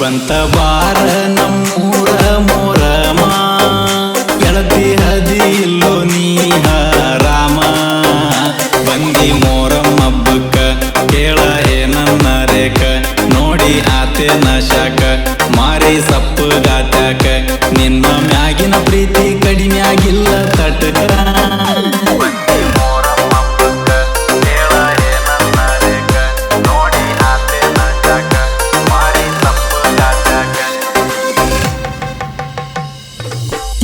ಬಂತ ಬಾರ ನಮ್ಮೂರ ಮೋರಮ ಗೆಳತಿ ಹದಿ ಇಲ್ಲೋ ನೀ ರಾಮ ಬಂದಿ ಮೋರಮ್ಮ ಹಬ್ಬಕ್ಕ ಕೇಳ ಏನನ್ನ ರೇಖ ನೋಡಿ ಆತೇನ ಶಾಕ ಮಾರಿ ಸಪ್ಪು ಗಾತ್ಯಾಕ ನಿನ್ನ ಮ್ಯಾಗಿನ ಪ್ರೀತಿ ಕಡಿಮೆ ಆಗಿಲ್ಲ ತಟಕ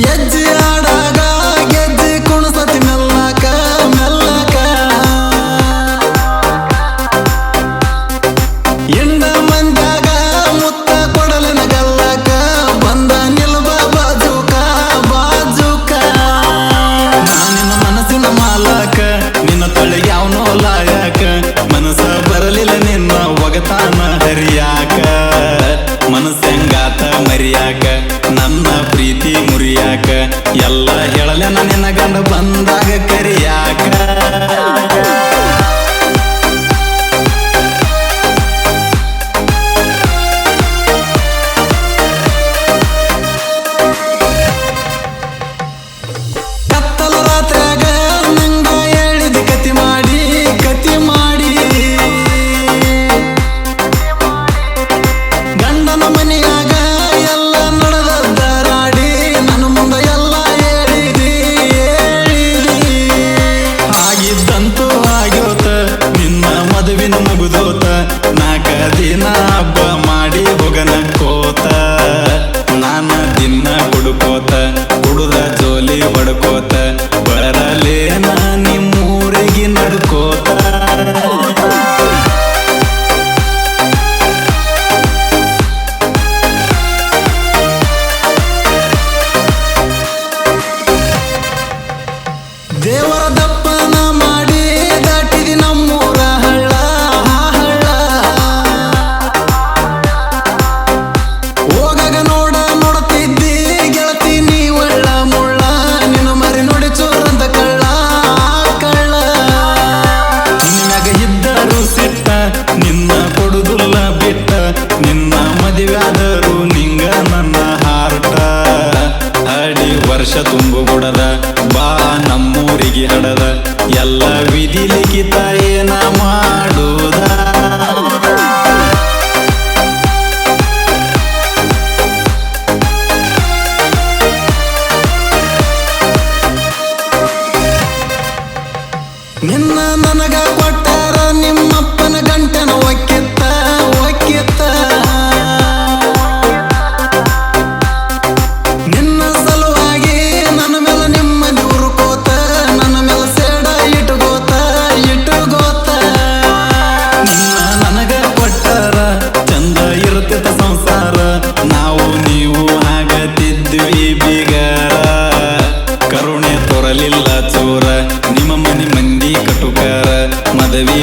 ಹೆಜ್ಜೆ ಆಡಾಗ ಗೆಜ್ಜೆ ಕುಣಸತಿ ಮೆಲ್ಲಕ ಮೆಲ್ಲಕ ಎಂಡ ಮಂದ್ಯಾಗ ಮುತ್ತ ಕೊಡಲಿನ ಗಲ್ಲಕ ಬಂದ ನಿಲ್ಬ ಬಾಜುಕ ಬಾಜುಕ ನಿನ್ನ ಮನಸ್ಸಿನ ಮಾಲಕ ನಿನ್ನ ತಳಿಗೆ ಯಾವನೋ ಲಾಯಕ ಮನಸ್ಸ ಬರಲಿಲ್ಲ ನಿನ್ನ ಒಗತಾನ ಹರಿಯಾಕ ಮನಸ್ಸೆಂಗಾತ ಮರಿಯಾಕ ನನ್ನ ಪ್ರೀತಿ ಮುರಿಯಾಕ ಎಲ್ಲ ಹೇಳಲೆ ನಿನ್ನ ಗಂಡ ಬಂದಾಗ ಕರಿಯಾಕ ಕತ್ತಲ ರಾತ್ರಿಯಾಗ ನಂಗ ಹೇಳಿದ ಕತಿ ಮಾಡಿ ಗಂಡನ ಮನೆಯಾಗ ಎಲ್ಲ ನಡೆದರಾಡಿ ನನ್ನ ಮುಂದೆ ಎಲ್ಲ ಹೇಳಿದಿ ಆಗಿದ್ದಂತೂ ಆಗ್ಯೋತ ನಿನ್ನ ಮದುವಿನ ಮುಗಿದೋತ 4 ದಿನ ಹಬ್ಬ ಮಾಡಿ ಹೋಗನ ಕೋತ ನಾನ ದಿನ ಕುಡ್ಕೋತ ಕುಡುದ ಜೋಲಿ ಹೊಡ್ಕೋತ ಬರಲೇನ ನಿಮ್ಮೂರಿಗೆ ನಡ್ಕೋತ ದೇವರ ದಪ್ಪನ ಮಾಡಿ ದಾಟಿದಿ ನಮ್ಮೂರ ಹಳ್ಳ ಹೋಗಾಗ ನೋಡ್ತಿದ್ದಿ ಗೆಳತಿ ನೀ ಒಳ್ಳ ಮುಳ್ಳ ನಿನ್ನ ಮರಿ ನೋಡಿ ಚೋರಂತ ಕಳ್ಳ ನಿನ್ನಾಗ ಇದ್ದರು ಸಿಟ್ಟ ನಿನ್ನ ಕೊಡುದಿಲ್ಲ ಬಿಟ್ಟ ನಿನ್ನ ಮದುವೆಯಾದರು ನಿಂಗ ನನ್ನ ಹಾರ್ಟ ಅಡಿ ವರ್ಷ ತುಂಬು ಗುಡದ ಬಾ ನಮ್ಮೂರಿಗೆ ಹಡದ ಎಲ್ಲ ವಿಧಿ ಲಿಖಿತ ಏನ ಮಾಡುದ ನಿನ್ನ ನನಗ ಕೊಟ್ಟಾರ ನಿಮ್ಮಪ್ಪನ ಗಂಟನ ಒಕ್ಕಿತ್ತ ನಿನ್ನ ಸಲುವಾಗಿ ನನ್ನ ಮೇಲೆ ನಿಮ್ಮಲ್ಲಿ ಉರುಕೋತ ನನ್ನ ಮೇಲೆ ಸೇಡ ಇಟ್ಕೋತ ನಿನ್ನ ನನಗ ಕೊಟ್ಟಾರ ಚಂದ ಇರುತ್ತಿತ್ತ ಸಂಸಾರ ನಾವು ನೀವು ಆಗತಿದ್ವಿ ಬೀಗಾರ ಕರುಣೆ ತೋರಲಿಲ್ಲ ಚೋರ ನಿಮ್ಮ ಮನೆ ಮಂದಿ ಕಟುಕಾರ ಮದವಿ